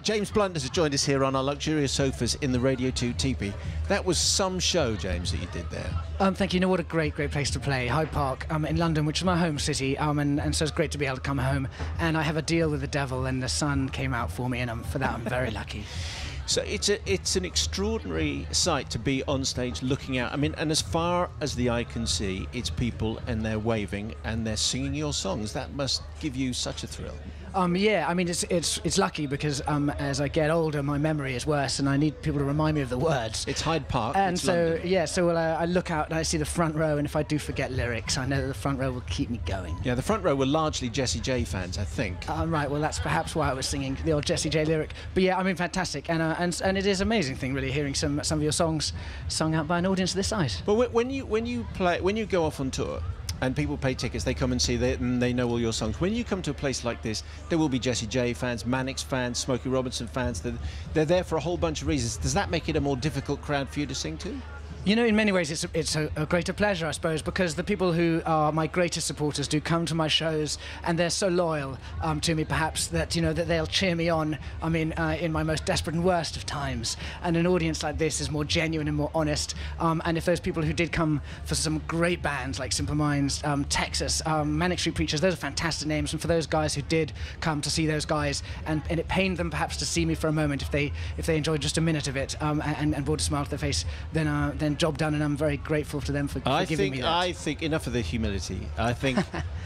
James Blunt has joined us here on our luxurious sofas in the Radio 2 teepee. That was some show, James, that you did there. Thank you. You know, what a great place to play. Hyde Park in London, which is my home city, and so it's great to be able to come home. And I have a deal with the devil, and the sun came out for me, and for that I'm very lucky. So it's an extraordinary sight to be on stage looking out. I mean, and as far as the eye can see, it's people and they're waving and they're singing your songs. That must give you such a thrill. Yeah, I mean, it's lucky because as I get older, my memory is worse, and I need people to remind me of the words. It's Hyde Park. And it's so London. yeah, so I look out and I see the front row, and if I do forget lyrics, I know that the front row will keep me going. Yeah, the front row were largely Jessie J fans, I think. Right. Well, that's perhaps why I was singing the old Jessie J lyric. But yeah, I mean, fantastic, and it is an amazing thing, really, hearing some of your songs sung out by an audience this size. But when you go off on tour, and people pay tickets, they come and see it, and they know all your songs. When you come to a place like this, there will be Jessie J fans, Mannix fans, Smokey Robinson fans. They're there for a whole bunch of reasons. Does that make it a more difficult crowd for you to sing to? You know, in many ways, it's a greater pleasure, I suppose, because the people who are my greatest supporters do come to my shows, and they're so loyal to me, perhaps, that, you know, that they'll cheer me on, I mean, in my most desperate and worst of times. And an audience like this is more genuine and more honest. And if those people who did come for some great bands like Simple Minds, Texas, Manic Street Preachers, those are fantastic names. And for those guys who did come to see those guys, and it pained them perhaps to see me for a moment, if they enjoyed just a minute of it, and brought a smile to their face, then job done, and I'm very grateful to them for giving me that. I think enough of the humility. I think,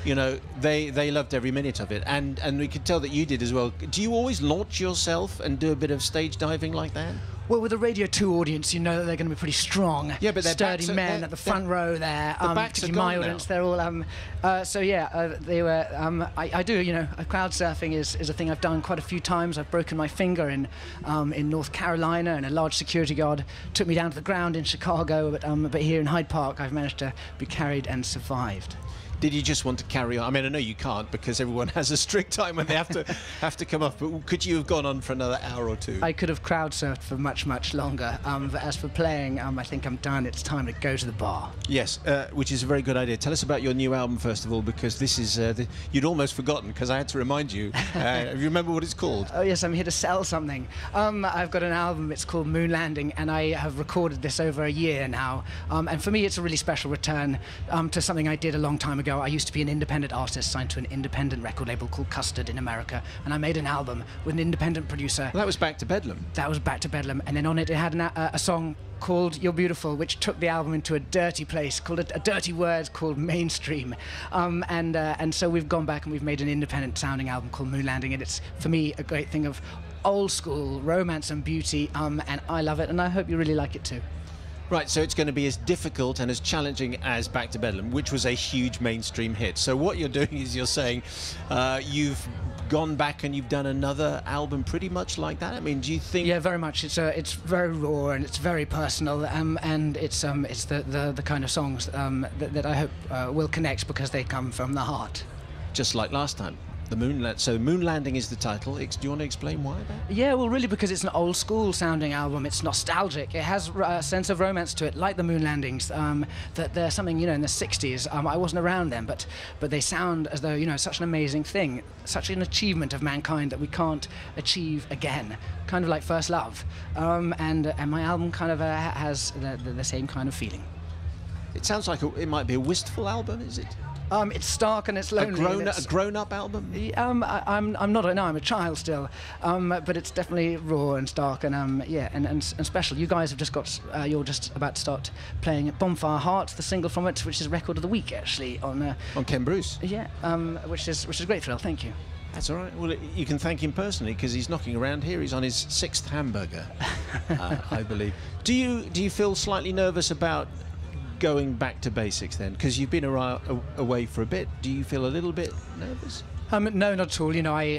you know, they loved every minute of it, and we could tell that you did as well. Do you always launch yourself and do a bit of stage diving like that? Well, with a Radio 2 audience, you know that they're going to be pretty strong, yeah, but sturdy men at the front row there. The backs are gone my audience, now. They're all. So yeah, they were. I do. You know, crowd surfing is a thing I've done quite a few times. I've broken my finger in North Carolina, and a large security guard took me down to the ground in Chicago. But here in Hyde Park, I've managed to be carried and survived. Did you just want to carry on? I mean, I know you can't because everyone has a strict time when they have to come off. But could you have gone on for another hour or two? I could have crowd surfed for much longer. But as for playing, I think I'm done. It's time to go to the bar. Yes, which is a very good idea. Tell us about your new album first of all, because this is you'd almost forgotten because I had to remind you. You remember what it's called? Oh yes, I'm here to sell something. I've got an album. It's called Moon Landing, and I have recorded this over a year now. And for me, it's a really special return to something I did a long time ago. I used to be an independent artist signed to an independent record label called Custard in America, and I made an album with an independent producer. Well, that was Back to Bedlam. That was Back to Bedlam, and then on it had a song called You're Beautiful, which took the album into a dirty place, called a dirty word called mainstream. And so we've gone back and we've made an independent sounding album called Moon Landing, and it's, for me, a great thing of old school romance and beauty, and I love it, and I hope you really like it too. Right, so it's going to be as difficult and as challenging as Back to Bedlam, which was a huge mainstream hit. So what you're doing is you're saying you've gone back and you've done another album pretty much like that. I mean, do you think? Yeah, very much. It's very raw and it's very personal, and it's the kind of songs that I hope will connect because they come from the heart. Just like last time. So Moon Landing is the title. Do you want to explain why that? Yeah, well, really, because it's an old school sounding album. It's nostalgic. It has a sense of romance to it, like the Moon Landings. That there's something, you know, in the 60s. I wasn't around then, but they sound as though, you know, such an amazing thing, such an achievement of mankind that we can't achieve again. Kind of like First Love. And my album kind of has the same kind of feeling. It sounds like it might be a wistful album, is it? It's stark and it's lonely. A grown-up album? I'm not. No, I'm a child still. But it's definitely raw and stark and yeah, and special. You guys have just got. You're just about to start playing Bonfire Heart, the single from it, which is Record of the Week actually on Ken Bruce. Yeah. Which is a great thrill. Thank you. That's all right. Well, you can thank him personally because he's knocking around here. He's on his 6th hamburger, I believe. Do you feel slightly nervous about going back to basics then, because you've been away for a bit? Do you feel a little bit nervous? No, not at all. You know, I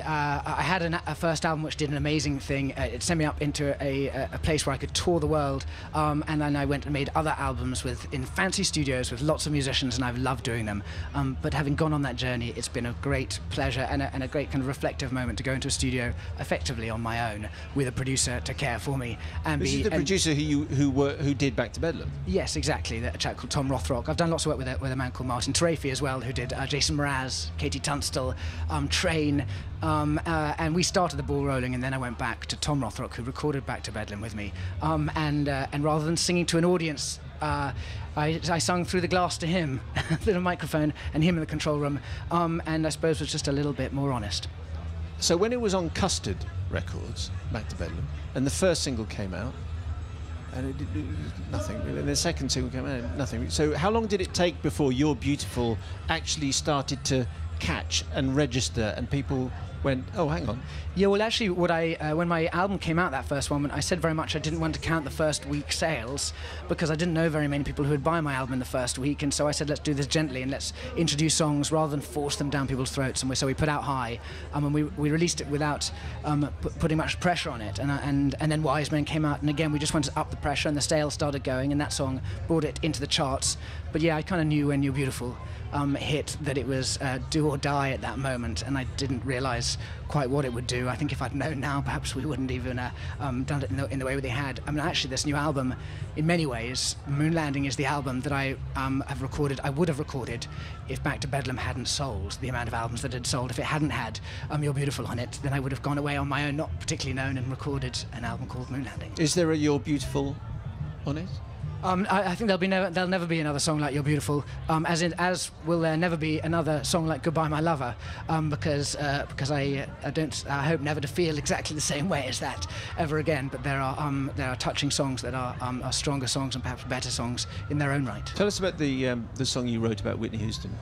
had a first album which did an amazing thing. It sent me up into a place where I could tour the world, and then I went and made other albums in fancy studios with lots of musicians, and I've loved doing them. But having gone on that journey, it's been a great pleasure and a great kind of reflective moment to go into a studio effectively on my own with a producer to care for me. And this is the producer who did Back to Bedlam? Yes, exactly. A chap called Tom Rothrock. I've done lots of work with a man called Martin Tarafi as well, who did Jason Mraz, Katie Tunstall. train. And we started the ball rolling, and then I went back to Tom Rothrock, who recorded Back to Bedlam with me. And rather than singing to an audience, I sung through the glass to him, through the microphone, and him in the control room, and I suppose was just a little bit more honest. So when it was on Custard Records, Back to Bedlam, and the first single came out, and it did nothing really, and the second single came out, nothing. So how long did it take before You're Beautiful actually started to catch and register, and people went, oh, hang on? Yeah, well, actually, when my album came out, that first one, I said very much I didn't want to count the first week sales because I didn't know very many people who would buy my album in the first week, and so I said, let's do this gently and let's introduce songs rather than force them down people's throats. And so we put out High, and we released it without putting much pressure on it. And then Wise Men came out, and again, we just wanted to up the pressure, and the sales started going, and that song brought it into the charts. But yeah, I kind of knew when You're Beautiful hit that it was do or die at that moment, and I didn't realise quite what it would do. I think if I'd known now, perhaps we wouldn't even done it in the way they had. I mean, actually, this new album, in many ways, Moon Landing is the album that I would have recorded if Back to Bedlam hadn't sold the amount of albums that it had sold. If it hadn't had You're Beautiful on it, then I would have gone away on my own, not particularly known, and recorded an album called Moon Landing. Is there a You're Beautiful on it? I think there'll never be another song like You're Beautiful, as will there never be another song like Goodbye My Lover, because I hope never to feel exactly the same way as that ever again. But there are touching songs that are stronger songs and perhaps better songs in their own right. Tell us about the song you wrote about Whitney Houston.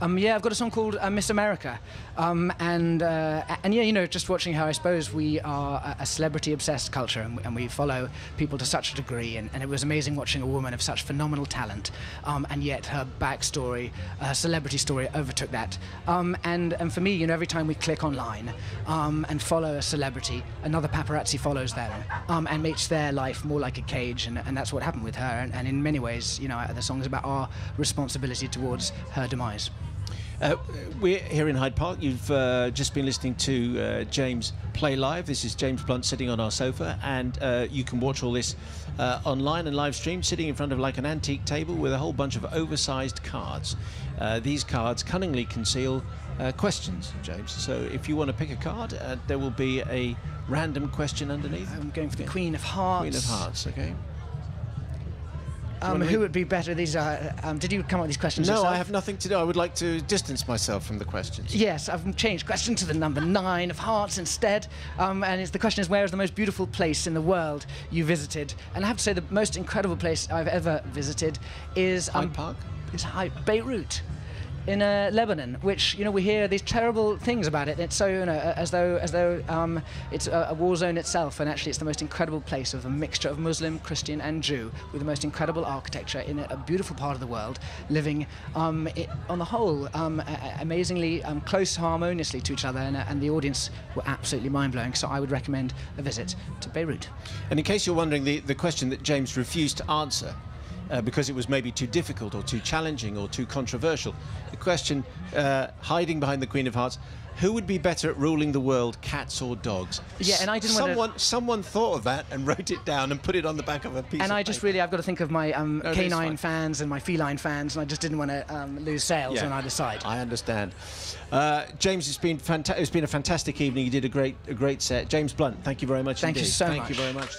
Yeah, I've got a song called Miss America, and yeah, you know, just watching her, I suppose we are a celebrity-obsessed culture, and we follow people to such a degree, and it was amazing watching a woman of such phenomenal talent, and yet her backstory, celebrity story, overtook that. And for me, you know, every time we click online and follow a celebrity, another paparazzi follows them and makes their life more like a cage, and that's what happened with her. And in many ways, you know, the song is about our responsibility towards her demise. We're here in Hyde Park. You've just been listening to James play live. This is James Blunt sitting on our sofa, and you can watch all this online and live stream, sitting in front of like an antique table with a whole bunch of oversized cards. These cards cunningly conceal questions, James. So if you want to pick a card, there will be a random question underneath. I'm going for the Queen of Hearts. Queen of Hearts, okay. Who would be better? These are. Did you come up with these questions yourself? No, I have nothing to do. I would like to distance myself from the questions. Yes, I've changed question to the number 9 of hearts instead. And the question is, where is the most beautiful place in the world you visited? And I have to say, the most incredible place I've ever visited is Hyde Park. Is Beirut, in Lebanon, which, you know, we hear these terrible things about it. It's so, you know, as though it's a war zone itself, and actually it's the most incredible place of a mixture of Muslim, Christian and Jew, with the most incredible architecture in a beautiful part of the world, living on the whole amazingly close, harmoniously to each other, and the audience were absolutely mind-blowing. So I would recommend a visit to Beirut. And in case you're wondering, the question that James refused to answer because it was maybe too difficult or too challenging or too controversial. The question, hiding behind the Queen of Hearts, who would be better at ruling the world, cats or dogs? Yeah, and I didn't Someone thought of that and wrote it down and put it on the back of a piece of paper. And I just really, I've got to think of my canine fans and my feline fans, and I just didn't want to lose sales on either side. I understand. James, it's been a fantastic evening. You did a great set. James Blunt, thank you very much indeed. Thank you so much. Thank you very much.